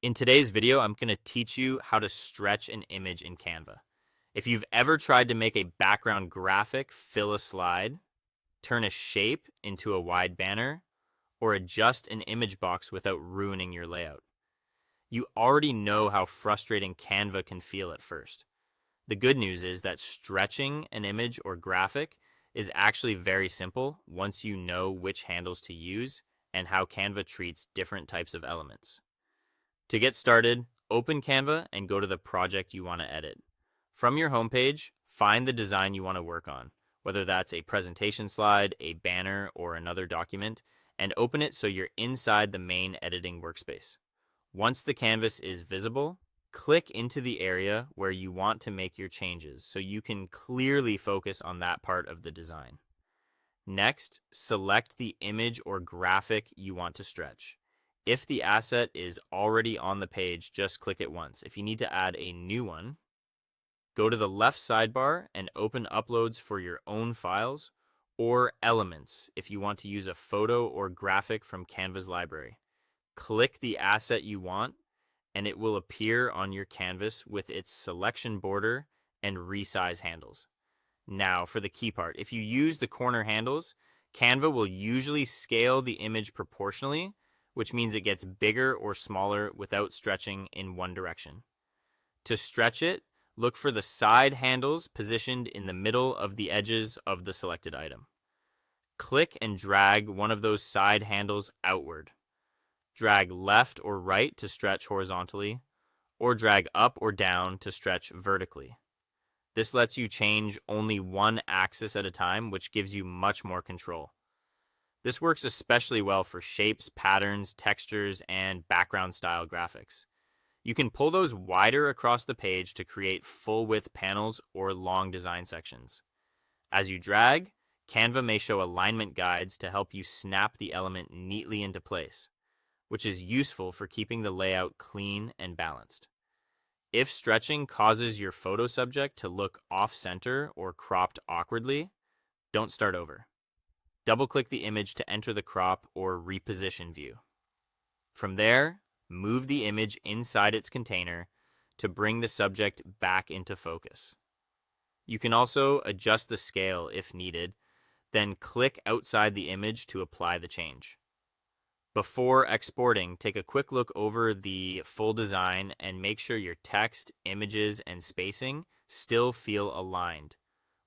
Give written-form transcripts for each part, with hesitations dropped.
In today's video, I'm going to teach you how to stretch an image in Canva. If you've ever tried to make a background graphic fill a slide, turn a shape into a wide banner, or adjust an image box without ruining your layout, you already know how frustrating Canva can feel at first. The good news is that stretching an image or graphic is actually very simple once you know which handles to use and how Canva treats different types of elements. To get started, open Canva and go to the project you want to edit. From your homepage, find the design you want to work on, whether that's a presentation slide, a banner, or another document, and open it so you're inside the main editing workspace. Once the canvas is visible, click into the area where you want to make your changes so you can clearly focus on that part of the design. Next, select the image or graphic you want to stretch. If the asset is already on the page, just click it once. If you need to add a new one, go to the left sidebar and open Uploads for your own files, or Elements if you want to use a photo or graphic from Canva's library. Click the asset you want, and it will appear on your canvas with its selection border and resize handles. Now, for the key part, if you use the corner handles, Canva will usually scale the image proportionally, which means it gets bigger or smaller without stretching in one direction. To stretch it, look for the side handles positioned in the middle of the edges of the selected item. Click and drag one of those side handles outward. Drag left or right to stretch horizontally, or drag up or down to stretch vertically. This lets you change only one axis at a time, which gives you much more control. This works especially well for shapes, patterns, textures, and background style graphics. You can pull those wider across the page to create full width panels or long design sections. As you drag, Canva may show alignment guides to help you snap the element neatly into place, which is useful for keeping the layout clean and balanced. If stretching causes your photo subject to look off-center or cropped awkwardly, don't start over. Double-click the image to enter the crop or reposition view. From there, move the image inside its container to bring the subject back into focus. You can also adjust the scale if needed, then click outside the image to apply the change. Before exporting, take a quick look over the full design and make sure your text, images, and spacing still feel aligned.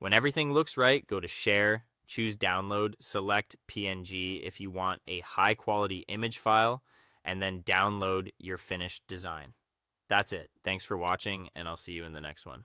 When everything looks right, go to Share, choose Download, select PNG if you want a high-quality image file, and then download your finished design. That's it. Thanks for watching, and I'll see you in the next one.